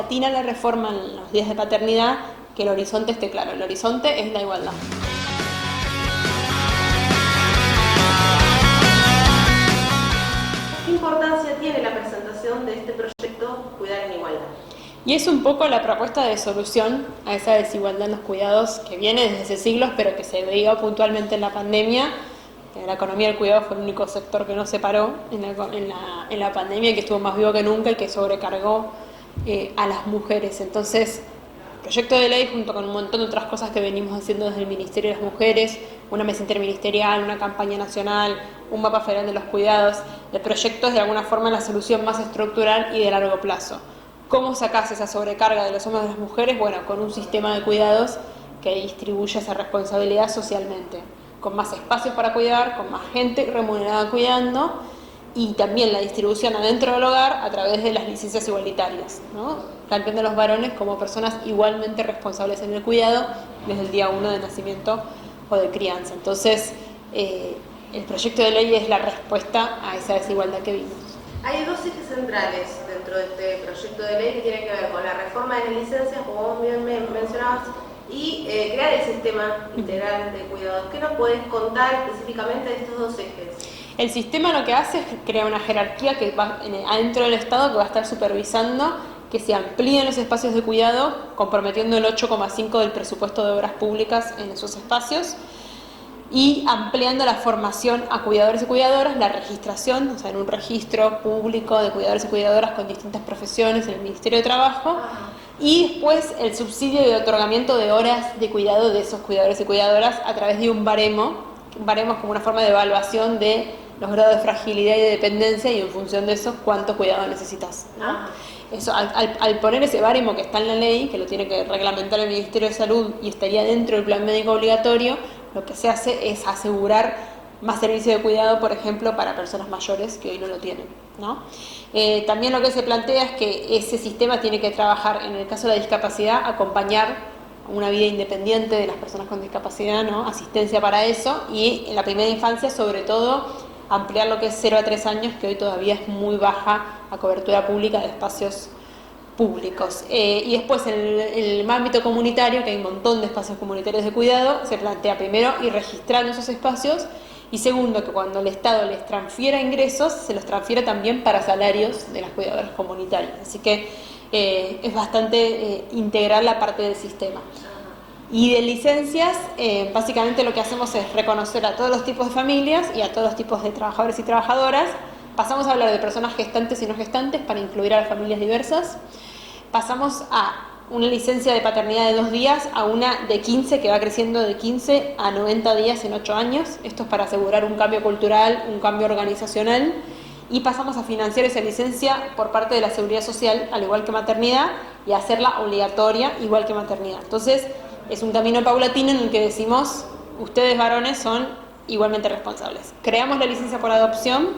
paulatina la reforma en los días de paternidad, que el horizonte esté claro. El horizonte es la igualdad. ¿Qué importancia tiene la presentación de este proyecto Cuidar en Igualdad? Y es un poco la propuesta de solución a esa desigualdad en los cuidados que viene desde hace siglos, pero que se dio puntualmente en la pandemia. La economía del cuidado fue el único sector que no se paró en la pandemia y que estuvo más vivo que nunca y que sobrecargó a las mujeres. Entonces, el proyecto de ley, junto con un montón de otras cosas que venimos haciendo desde el Ministerio de las Mujeres, una mesa interministerial, una campaña nacional, un mapa federal de los cuidados, el proyecto es de alguna forma la solución más estructural y de largo plazo. ¿Cómo sacás esa sobrecarga de los hombres y de las mujeres? Bueno, con un sistema de cuidados que distribuya esa responsabilidad socialmente, con más espacios para cuidar, con más gente remunerada cuidando, y también la distribución adentro del hogar a través de las licencias igualitarias, ¿no? Planteando a los varones como personas igualmente responsables en el cuidado desde el día 1 de nacimiento o de crianza. Entonces, el proyecto de ley es la respuesta a esa desigualdad que vimos. Hay dos ejes centrales dentro de este proyecto de ley que tienen que ver con la reforma de las licencias, como vos bien mencionabas, y crear el sistema integral de cuidados. ¿Qué nos podés contar específicamente de estos dos ejes? El sistema lo que hace es crear una jerarquía que va adentro del Estado, que va a estar supervisando que se amplíen los espacios de cuidado, comprometiendo el 8,5% del presupuesto de obras públicas en esos espacios, y ampliando la formación a cuidadores y cuidadoras, la registración, o sea, en un registro público de cuidadores y cuidadoras con distintas profesiones en el Ministerio de Trabajo, y después el subsidio y otorgamiento de horas de cuidado de esos cuidadores y cuidadoras a través de un baremo. Un baremo es como una forma de evaluación de los grados de fragilidad y de dependencia, y en función de eso, cuánto cuidado necesitas, ¿no? Eso, al poner ese baremo que está en la ley, que lo tiene que reglamentar el Ministerio de Salud y estaría dentro del plan médico obligatorio, lo que se hace es asegurar más servicio de cuidado, por ejemplo, para personas mayores que hoy no lo tienen, ¿no? También lo que se plantea es que ese sistema tiene que trabajar, en el caso de la discapacidad, acompañar una vida independiente de las personas con discapacidad, ¿no? Asistencia para eso, y en la primera infancia, sobre todo, ampliar lo que es 0 a 3 años, que hoy todavía es muy baja la cobertura pública de espacios públicos. Y después en el ámbito comunitario, que hay un montón de espacios comunitarios de cuidado, se plantea primero ir registrando esos espacios, y segundo, que cuando el Estado les transfiera ingresos, se los transfiera también para salarios de las cuidadoras comunitarias. Así que es bastante integral la parte del sistema. Y de licencias, básicamente lo que hacemos es reconocer a todos los tipos de familias y a todos los tipos de trabajadores y trabajadoras. Pasamos a hablar de personas gestantes y no gestantes para incluir a las familias diversas. Pasamos a una licencia de paternidad de 2 días a una de 15, que va creciendo de 15 a 90 días en 8 años. Esto es para asegurar un cambio cultural, un cambio organizacional. Y pasamos a financiar esa licencia por parte de la Seguridad Social, al igual que maternidad, y a hacerla obligatoria, igual que maternidad. Entonces, es un camino paulatino en el que decimos, ustedes varones son igualmente responsables. Creamos la licencia por adopción,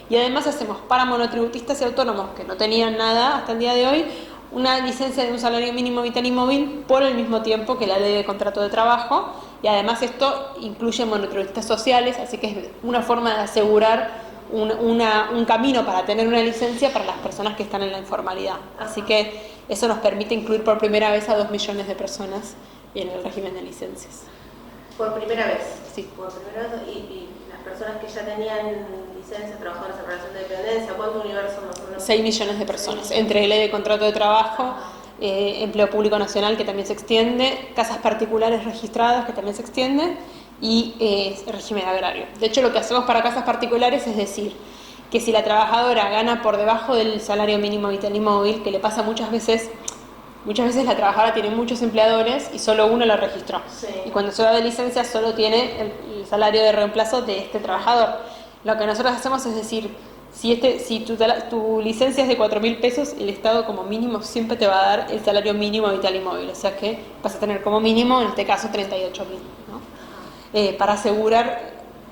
y además hacemos para monotributistas y autónomos que no tenían nada hasta el día de hoy, una licencia de un salario mínimo vital y móvil por el mismo tiempo que la ley de contrato de trabajo, y además esto incluye monotributistas sociales, así que es una forma de asegurar un camino para tener una licencia para las personas que están en la informalidad. Así que eso nos permite incluir por primera vez a 2 millones de personas en el régimen de licencias. ¿Por primera vez? Sí. Por primera vez, y las personas que ya tenían licencia, trabajadores en relación de dependencia, ¿cuánto universo más o menos? 6 millones de personas, entre ley de contrato de trabajo, empleo público nacional, que también se extiende, casas particulares registradas, que también se extiende, y régimen agrario. De hecho, lo que hacemos para casas particulares es decir que si la trabajadora gana por debajo del salario mínimo vital y móvil, que le pasa muchas veces la trabajadora tiene muchos empleadores y solo uno lo registró. Sí. Y cuando se va de licencia solo tiene el salario de reemplazo de este trabajador. Lo que nosotros hacemos es decir, si tu licencia es de 4.000 pesos, el Estado como mínimo siempre te va a dar el salario mínimo vital y móvil. O sea que vas a tener como mínimo, en este caso, 38.000, ¿no? Para asegurar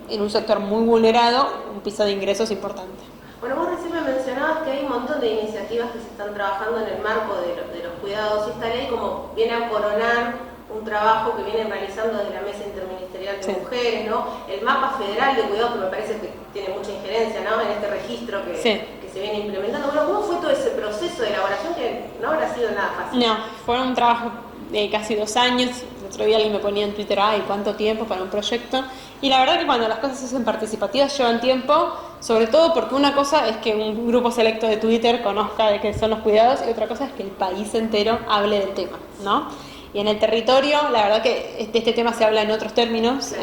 en un sector muy vulnerado un piso de ingresos importante. Bueno, vos recién me mencionabas que hay un montón de iniciativas que se están trabajando en el marco de los cuidados, y esta ley como viene a coronar un trabajo que vienen realizando desde la Mesa Interministerial de Mujeres, ¿no? El mapa federal de cuidados, que me parece que tiene mucha injerencia, ¿no? En este registro que se se viene implementando. Bueno, ¿cómo fue todo ese proceso de elaboración que no habrá sido nada fácil? No, fue un trabajo de casi 2 años. El otro día alguien me ponía en Twitter, ay, ¿cuánto tiempo para un proyecto? Y la verdad que cuando las cosas se hacen participativas llevan tiempo, sobre todo porque una cosa es que un grupo selecto de Twitter conozca de qué son los cuidados y otra cosa es que el país entero hable del tema, ¿no? Y en el territorio, la verdad que de este tema se habla en otros términos,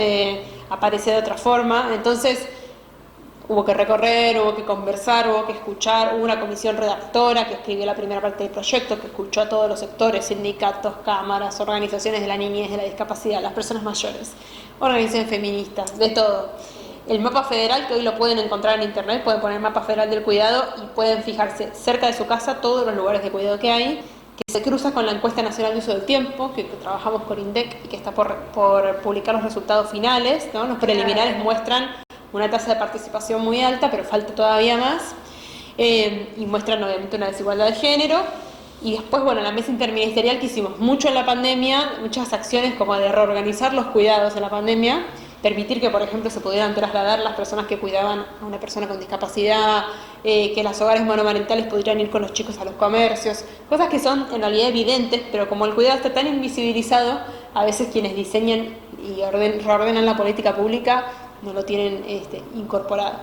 aparece de otra forma, entonces hubo que recorrer, hubo que conversar, hubo que escuchar, hubo una comisión redactora que escribió la primera parte del proyecto, que escuchó a todos los sectores, sindicatos, cámaras, organizaciones de la niñez, de la discapacidad, las personas mayores, organizaciones feministas, de todo. El mapa federal, que hoy lo pueden encontrar en internet, pueden poner mapa federal del cuidado y pueden fijarse cerca de su casa todos los lugares de cuidado que hay, que se cruza con la encuesta nacional de uso del tiempo, que trabajamos con INDEC y que está por publicar los resultados finales, ¿no? Los preliminares muestran una tasa de participación muy alta, pero falta todavía más, y muestran obviamente una desigualdad de género. Y después, bueno, la mesa interministerial que hicimos mucho en la pandemia, muchas acciones como de reorganizar los cuidados en la pandemia, permitir que, por ejemplo, se pudieran trasladar las personas que cuidaban a una persona con discapacidad, que los hogares monomarentales pudieran ir con los chicos a los comercios, cosas que son en realidad evidentes, pero como el cuidado está tan invisibilizado, a veces quienes diseñan y reordenan la política pública no lo tienen incorporado.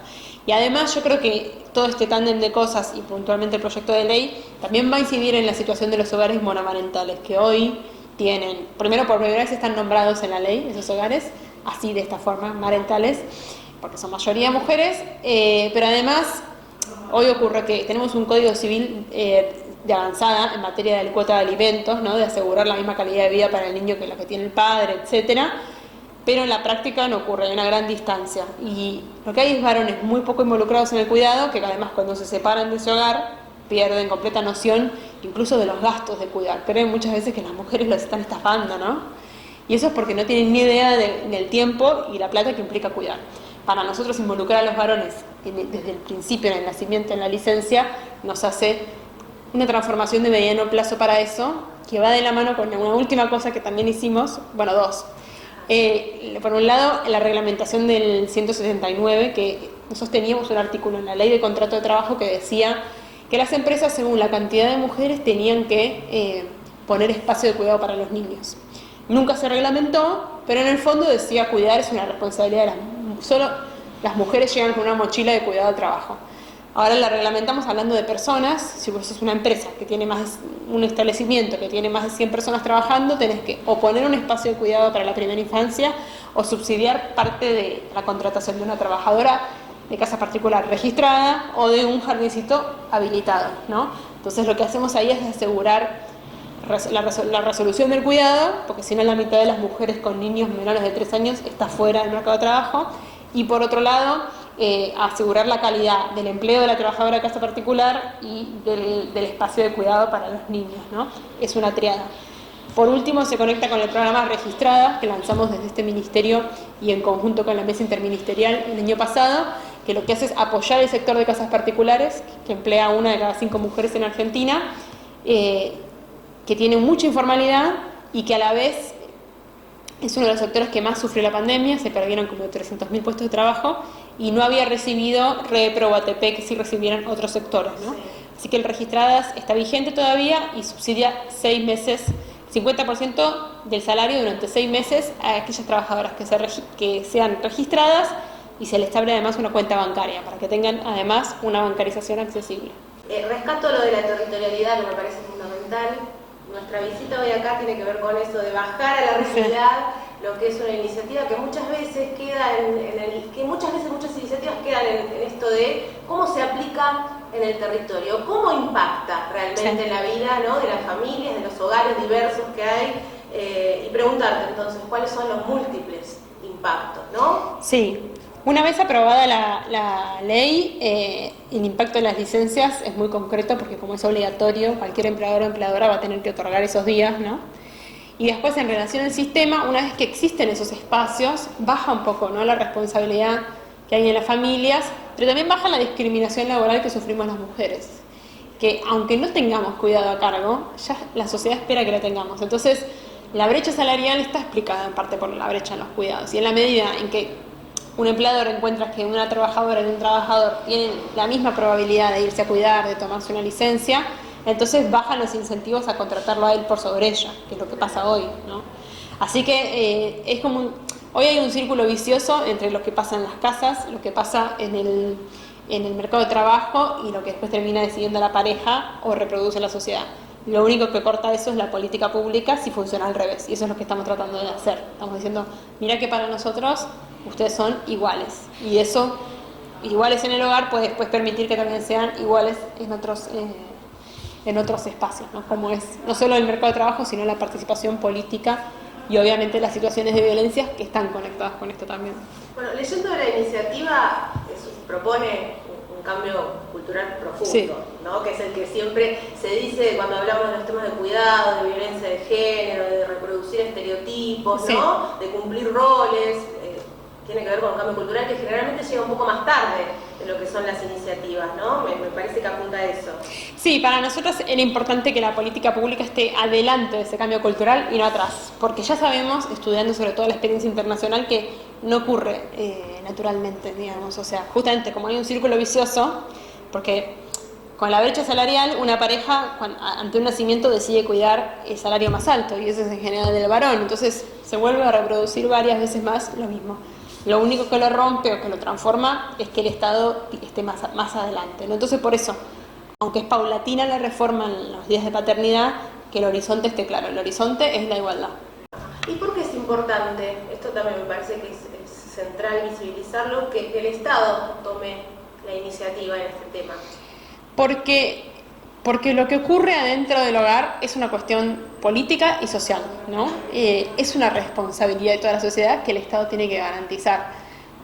Y además yo creo que todo este tándem de cosas y puntualmente el proyecto de ley también va a incidir en la situación de los hogares monomarentales, que hoy tienen, primero por primera vez están nombrados en la ley esos hogares, así de esta forma, marentales, porque son mayoría mujeres, pero además hoy ocurre que tenemos un código civil de avanzada en materia de cuota de alimentos, ¿no? De asegurar la misma calidad de vida para el niño que la que tiene el padre, etcétera. Pero en la práctica no ocurre, hay una gran distancia. Y lo que hay es varones muy poco involucrados en el cuidado, que además cuando se separan de ese hogar pierden completa noción incluso de los gastos de cuidar. Pero hay muchas veces que las mujeres los están estafando, ¿no? Y eso es porque no tienen ni idea del tiempo y la plata que implica cuidar. Para nosotros involucrar a los varones desde el principio, en el nacimiento, en la licencia, nos hace una transformación de mediano plazo para eso, que va de la mano con una última cosa que también hicimos, bueno, dos. Por un lado, la reglamentación del 179, que nosotros teníamos un artículo en la ley de contrato de trabajo que decía que las empresas, según la cantidad de mujeres, tenían que poner espacio de cuidado para los niños. Nunca se reglamentó, pero en el fondo decía cuidar es una responsabilidad solo las mujeres llegan con una mochila de cuidado al trabajo. Ahora la reglamentamos hablando de personas. Si vos sos una empresa que tiene un establecimiento que tiene más de 100 personas trabajando, tenés que o poner un espacio de cuidado para la primera infancia o subsidiar parte de la contratación de una trabajadora de casa particular registrada o de un jardincito habilitado, ¿no? Entonces lo que hacemos ahí es asegurar la resolución del cuidado, porque si no la mitad de las mujeres con niños menores de 3 años está fuera del mercado de trabajo, y por otro lado asegurar la calidad del empleo de la trabajadora de casa particular y del espacio de cuidado para los niños, ¿no? Es una triada. Por último, se conecta con el programa Registrada, que lanzamos desde este ministerio y en conjunto con la mesa interministerial el año pasado, que lo que hace es apoyar el sector de casas particulares, que emplea 1 de cada 5 mujeres en Argentina, que tiene mucha informalidad y que a la vez es uno de los sectores que más sufrió la pandemia. Se perdieron como 300.000 puestos de trabajo y no había recibido Repro o ATP que sí recibieran otros sectores, ¿no? Sí. Así que el Registradas está vigente todavía y subsidia 6 meses, 50% del salario durante 6 meses a aquellas trabajadoras que sean registradas, y se les abre además una cuenta bancaria para que tengan además una bancarización accesible. Rescato lo de la territorialidad, que me parece fundamental. Nuestra visita hoy acá tiene que ver con eso de bajar a la realidad lo que es una iniciativa que muchas veces queda muchas iniciativas quedan en esto de cómo se aplica en el territorio, cómo impacta realmente en la vida, ¿no?, de las familias, de los hogares diversos que hay, y preguntarte entonces cuáles son los múltiples impactos, ¿no? Sí. Una vez aprobada la ley, el impacto de las licencias es muy concreto porque como es obligatorio, cualquier empleador o empleadora va a tener que otorgar esos días, ¿no? Y después en relación al sistema, una vez que existen esos espacios, baja un poco, ¿no?, la responsabilidad que hay en las familias, pero también baja la discriminación laboral que sufrimos las mujeres, que aunque no tengamos cuidado a cargo, ya la sociedad espera que lo tengamos. Entonces, la brecha salarial está explicada en parte por la brecha en los cuidados, y en la medida en que un empleador encuentra que una trabajadora y un trabajador tienen la misma probabilidad de irse a cuidar, de tomarse una licencia, entonces bajan los incentivos a contratarlo a él por sobre ella, que es lo que pasa hoy, ¿no? Así que es como hoy hay un círculo vicioso entre lo que pasa en las casas, lo que pasa en el mercado de trabajo y lo que después termina decidiendo la pareja o reproduce la sociedad. Lo único que corta eso es la política pública si funciona al revés, y eso es lo que estamos tratando de hacer. Estamos diciendo, mira que para nosotros ustedes son iguales, y eso, iguales en el hogar, puede después permitir que también sean iguales en otros espacios, ¿no? Como es no solo el mercado de trabajo, sino la participación política y obviamente las situaciones de violencia que están conectadas con esto también. Bueno, leyendo la iniciativa, propone un cambio cultural profundo, sí, ¿no? Que es el que siempre se dice cuando hablamos de los temas de cuidado, de violencia de género, de reproducir estereotipos, sí, ¿no? De cumplir roles. Tiene que ver con un cambio cultural que generalmente llega un poco más tarde de lo que son las iniciativas, ¿no? Me parece que apunta a eso. Sí, para nosotros era importante que la política pública esté adelante de ese cambio cultural y no atrás, porque ya sabemos, estudiando sobre todo la experiencia internacional, que no ocurre naturalmente, digamos, o sea, justamente como hay un círculo vicioso, porque con la brecha salarial, una pareja ante un nacimiento decide cuidar el salario más alto, y ese es en general del varón, entonces se vuelve a reproducir varias veces más lo mismo. Lo único que lo rompe o que lo transforma es que el Estado esté más adelante, ¿no? Entonces, por eso, aunque es paulatina la reforma en los días de paternidad, que el horizonte esté claro. El horizonte es la igualdad. ¿Y por qué es importante? Esto también me parece que es central visibilizarlo, que el Estado tome la iniciativa en este tema. Porque lo que ocurre adentro del hogar es una cuestión política y social, ¿no? Es una responsabilidad de toda la sociedad que el Estado tiene que garantizar.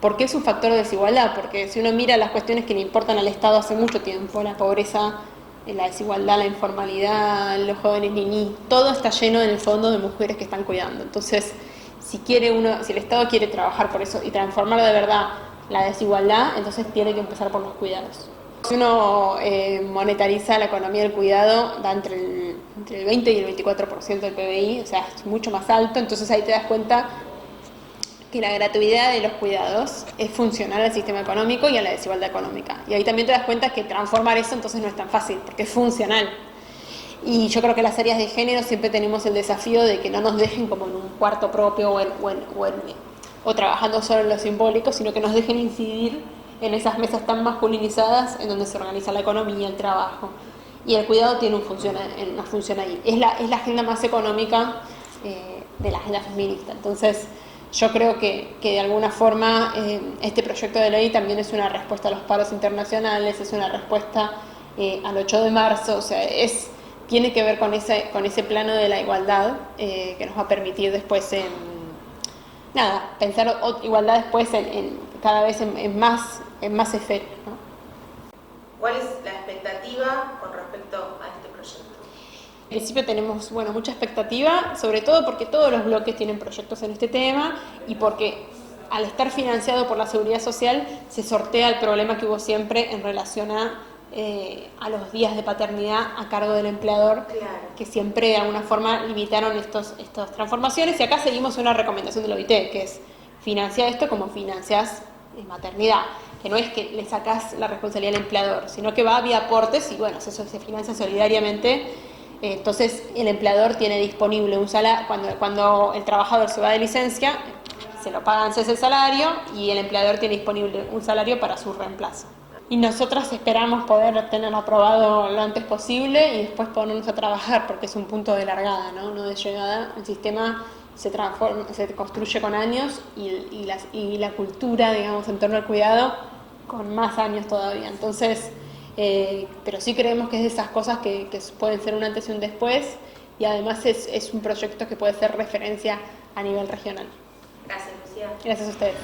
Porque es un factor de desigualdad, porque si uno mira las cuestiones que le importan al Estado hace mucho tiempo, la pobreza, la desigualdad, la informalidad, los jóvenes niños, todo está lleno en el fondo de mujeres que están cuidando. Entonces, si el Estado quiere trabajar por eso y transformar de verdad la desigualdad, entonces tiene que empezar por los cuidados. Si uno monetariza la economía del cuidado, da entre el 20 y el 24% del PBI, o sea, es mucho más alto, entonces ahí te das cuenta que la gratuidad de los cuidados es funcional al sistema económico y a la desigualdad económica. Y ahí también te das cuenta que transformar eso entonces no es tan fácil, porque es funcional. Y yo creo que las áreas de género siempre tenemos el desafío de que no nos dejen como en un cuarto propio o trabajando solo en lo simbólico, sino que nos dejen incidir en esas mesas tan masculinizadas en donde se organiza la economía, el trabajo. Y el cuidado tiene una función ahí. Es la agenda más económica de la agenda feminista. Entonces, yo creo que de alguna forma este proyecto de ley también es una respuesta a los paros internacionales, es una respuesta al 8 de marzo, o sea, tiene que ver con ese plano de la igualdad que nos va a permitir después pensar igualdad después cada vez en más esferas, ¿no? ¿Cuál es la expectativa con respecto a este proyecto? En principio tenemos mucha expectativa, sobre todo porque todos los bloques tienen proyectos en este tema y porque al estar financiado por la Seguridad Social se sortea el problema que hubo siempre en relación a los días de paternidad a cargo del empleador, claro, que siempre de alguna forma limitaron estas transformaciones, y acá seguimos una recomendación de la OIT, que es financiar esto como financias maternidad, que no es que le sacás la responsabilidad al empleador, sino que va vía aportes y eso se financia solidariamente. Entonces el empleador tiene disponible un salario, cuando el trabajador se va de licencia, se lo pagan ese salario y el empleador tiene disponible un salario para su reemplazo. Y nosotras esperamos poder tenerlo aprobado lo antes posible y después ponernos a trabajar, porque es un punto de largada, no de llegada. El sistema se construye con años y la cultura, digamos, en torno al cuidado con más años todavía. Entonces, pero sí creemos que es de esas cosas que pueden ser un antes y un después, y además es un proyecto que puede ser referencia a nivel regional. Gracias, Lucía. Gracias a ustedes.